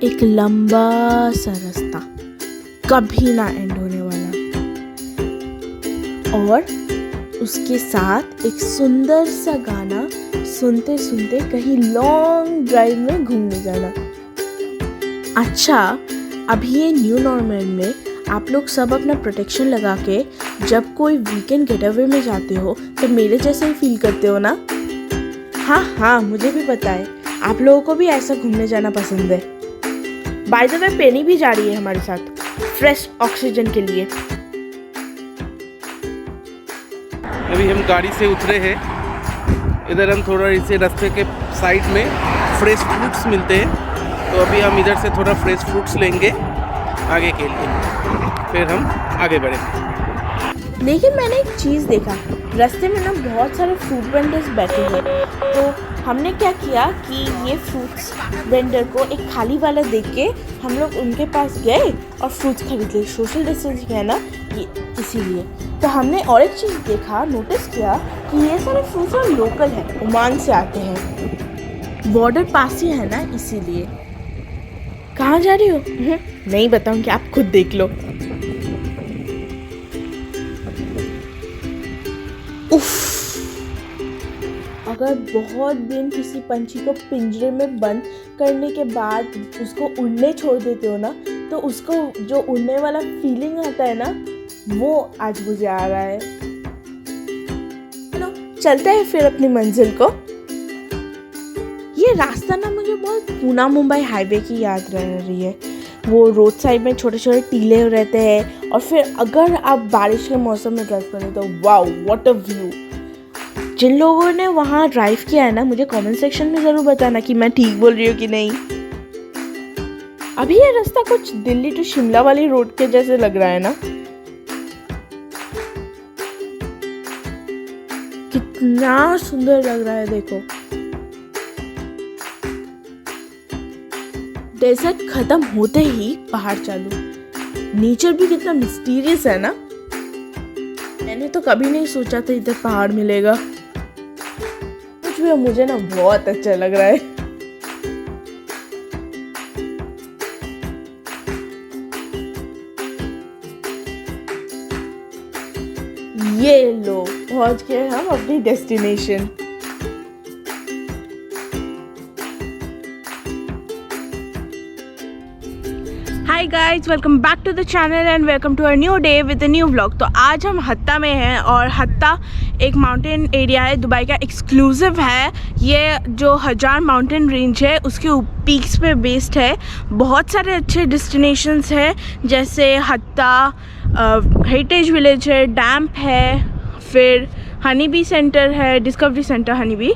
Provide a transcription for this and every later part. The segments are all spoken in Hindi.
एक लंबा सा रास्ता, कभी ना एंड होने वाला, और उसके साथ एक सुंदर सा गाना सुनते सुनते कहीं लॉन्ग ड्राइव में घूमने जाना। अच्छा, अभी ये न्यू नॉर्मल में आप लोग सब अपना प्रोटेक्शन लगा के जब कोई वीकेंड गेटअवे में जाते हो तो मेरे जैसे ही फील करते हो ना? हाँ, मुझे भी पता है आप लोगों को भी ऐसा घूमने जाना पसंद है। बाय द वे, पेनी भी जा रही है हमारे साथ फ्रेश ऑक्सीजन के लिए। अभी हम गाड़ी से उतरे हैं। इधर हम थोड़ा इसे रास्ते के साइड में फ्रेश फ्रूट्स मिलते हैं, तो अभी हम इधर से थोड़ा फ्रेश फ्रूट्स लेंगे आगे के लिए, फिर हम आगे बढ़ेंगे। लेकिन मैंने एक चीज़ देखा, रास्ते में ना बहुत सारे फ्रूट वेंडर्स बैठे हैं, तो हमने क्या किया कि ये फ्रूट्स वेंडर को एक खाली वाला देख के हम लोग उनके पास गए और फ्रूट्स खरीद लिए। सोशल डिस्टेंसिंग है ना ये, इसीलिए। तो हमने और एक चीज़ देखा, नोटिस किया कि ये सारे फ्रूट्स और लोकल हैं, ओमान से आते हैं, बॉर्डर पास ही है ना, इसीलिए। कहाँ जा रही हो? नहीं बताऊँगी, आप खुद देख लो। उफ, अगर बहुत दिन किसी पंछी को पिंजरे में बंद करने के बाद उसको उड़ने छोड़ देते हो ना, तो उसको जो उड़ने वाला फीलिंग आता है ना, वो आज मुझे आ रहा है। चलो चलते हैं फिर अपनी मंजिल को। ये रास्ता ना मुझे बहुत पूना मुंबई हाईवे की याद रह रही है। वो रोड साइड में छोटे छोटे टीले रहते हैं, और फिर अगर आप बारिश के मौसम में ड्राइव करें तो वाओ, व्हाट अ व्यू। जिन लोगों ने वहाँ ड्राइव किया है ना, मुझे कमेंट सेक्शन में ज़रूर बताना कि मैं ठीक बोल रही हूँ कि नहीं। अभी ये रास्ता कुछ दिल्ली टू शिमला वाली रोड के जैसे लग रहा है ना। कितना सुंदर लग रहा है, देखो। डेजर्ट खत्म होते ही पहाड़ चालू। नेचर भी कितना मिस्टीरियस है ना। मैंने तो कभी नहीं सोचा था इधर पहाड़ मिलेगा। कुछ भी, मुझे ना बहुत अच्छा लग रहा है। ये लो, पहुंच गए हम अपनी destination. Hi guys, welcome back to the channel and welcome to our new day with a new vlog. तो आज हम हत्ता में हैं, और हत्ता एक माउंटेन एरिया है, दुबई का एक्सक्लूसिव है। ये जो हजार माउंटेन रेंज है उसके पीक्स पे बेस्ड है। बहुत सारे अच्छे डेस्टिनेशंस हैं, जैसे हत्ता हेरिटेज विलेज है, डैम्प है, फिर हनी बी सेंटर है, डिस्कवरी सेंटर हनी बी।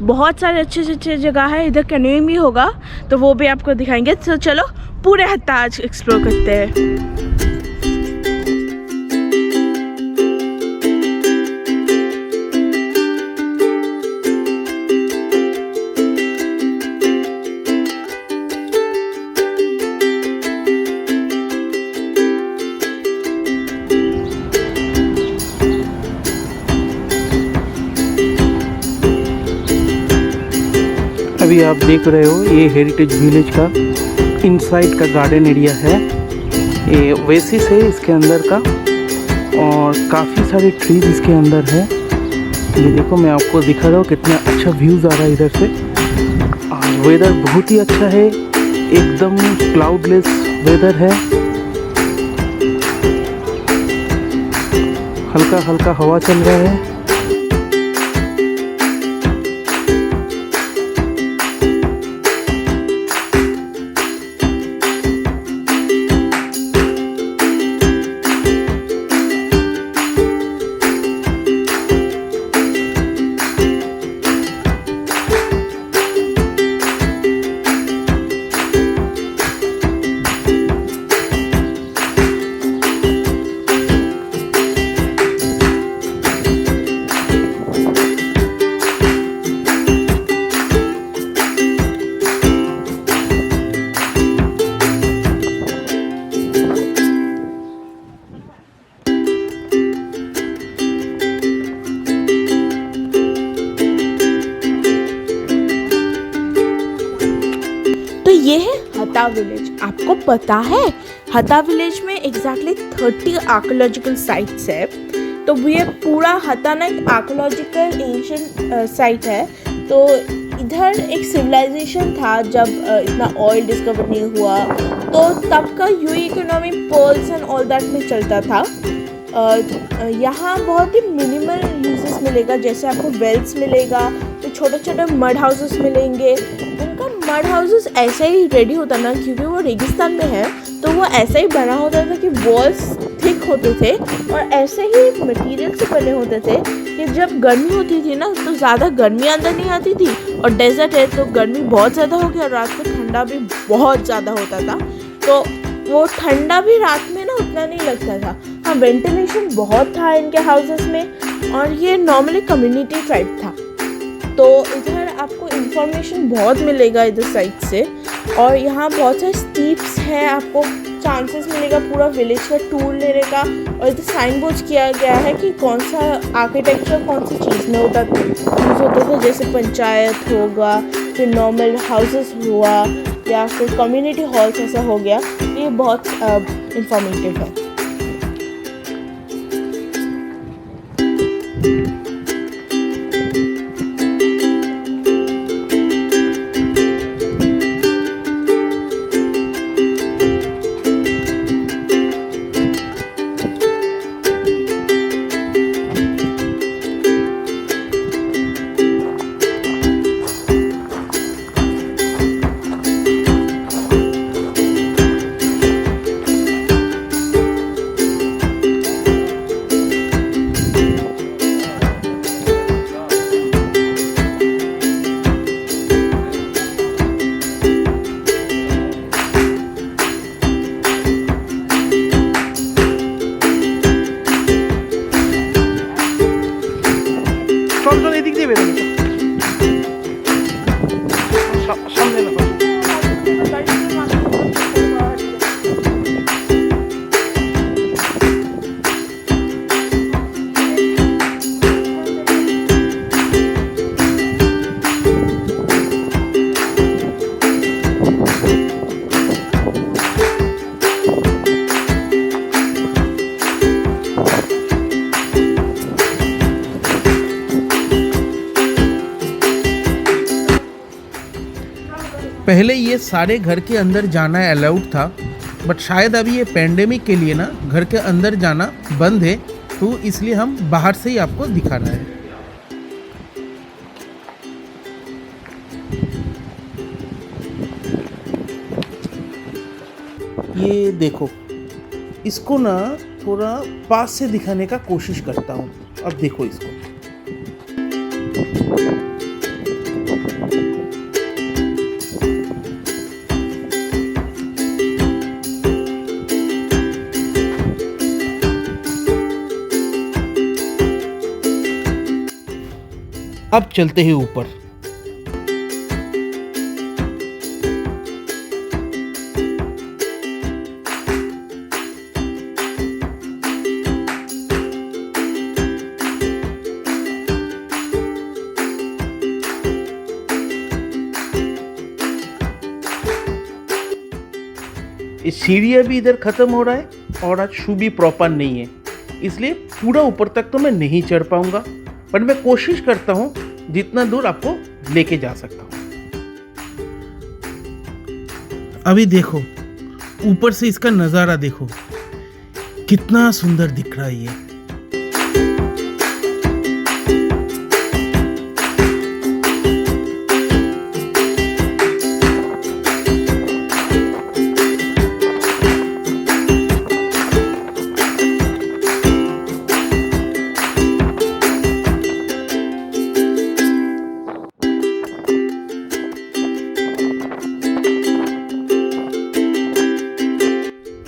बहुत सारे अच्छे अच्छे जगह है। इधर कैन्योइंग भी होगा, तो वो भी आपको दिखाएंगे। तो चलो पूरे हत्ता आज एक्सप्लोर करते हैं। अभी आप देख रहे हो, ये हेरिटेज विलेज का इनसाइड का गार्डन एरिया है। ये वेसिस है इसके अंदर का, और काफ़ी सारे ट्रीज इसके अंदर है। ये देखो, मैं आपको दिखा रहा हूँ कितना अच्छा व्यूज़ आ रहा है इधर से। और वेदर बहुत ही अच्छा है, एकदम क्लाउडलेस वेदर है। हल्का हल्का हवा चल रहा है। हत्ता विलेज। आपको पता है हत्ता विलेज में एग्जैक्टली 30 आर्कोलॉजिकल साइट्स है। तो ये पूरा हत्ता ना एक आर्कोलॉजिकल एंशिएंट साइट है। तो इधर एक सिविलाइजेशन था जब इतना ऑयल डिस्कवर नहीं हुआ, तो तब का UAE economy pearls and all that में चलता था। यहाँ बहुत ही मिनिमल यूजेस मिलेगा, जैसे आपको वेल्स मिलेगा, तो छोटे छोटे मड हाउसेस मिलेंगे। उनका मड हाउसेस ऐसे ही रेडी होता ना, क्योंकि वो रेगिस्तान में है, तो वो ऐसा ही बना होता था कि वॉल्स थिक होते थे और ऐसे ही मटेरियल से बने होते थे कि जब गर्मी होती थी ना तो ज़्यादा गर्मी अंदर नहीं आती थी, और डेजर्ट है तो गर्मी बहुत ज़्यादा हो गया और रात को ठंडा भी बहुत ज़्यादा होता था। तो वो ठंडा भी रात में ना उतना नहीं लगता था। हाँ, वेंटिलेशन बहुत था इनके हाउसेस में, और ये नॉर्मली कम्युनिटी टाइप था। तो इधर आपको इंफॉर्मेशन बहुत मिलेगा इधर साइड से, और यहाँ बहुत सारे स्टीप्स हैं, आपको चांसेस मिलेगा पूरा विलेज का टूर लेने का। और इधर साइन बोर्ड किया गया है कि कौन सा आर्किटेक्चर कौन सी चीज़ में यूज़ होता था, जैसे पंचायत होगा, फिर नॉर्मल हाउसेस हुआ, या फिर कम्युनिटी हॉल्स ऐसा हो गया। ये बहुत इंफॉर्मेटिव है। पहले ये सारे घर के अंदर जाना अलाउड था, बट शायद अभी ये पैंडेमिक के लिए ना घर के अंदर जाना बंद है, तो इसलिए हम बाहर से ही आपको दिखा रहे हैं। ये देखो, इसको ना थोड़ा पास से दिखाने का कोशिश करता हूँ। अब देखो इसको, अब चलते हैं ऊपर। सीढ़ियाँ भी इधर ख़त्म हो रहा है, और आज शू भी प्रॉपर नहीं है, इसलिए पूरा ऊपर तक तो मैं नहीं चढ़ पाऊंगा, पर मैं कोशिश करता हूँ जितना दूर आपको लेके जा सकता हूँ। अभी देखो ऊपर से इसका नज़ारा देखो, कितना सुंदर दिख रहा है ये।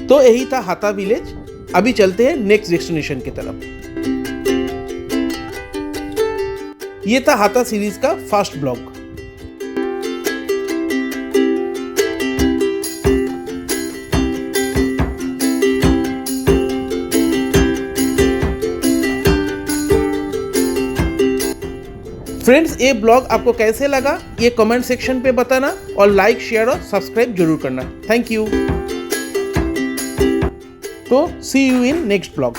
तो यही था हाता विलेज। अभी चलते हैं नेक्स्ट डेस्टिनेशन की तरफ। ये था हाता सीरीज का फर्स्ट ब्लॉग। फ्रेंड्स, ये ब्लॉग आपको कैसे लगा ये कमेंट सेक्शन पे बताना और लाइक, शेयर और सब्सक्राइब जरूर करना। Thank you. तो सी यू इन नेक्स्ट ब्लॉग।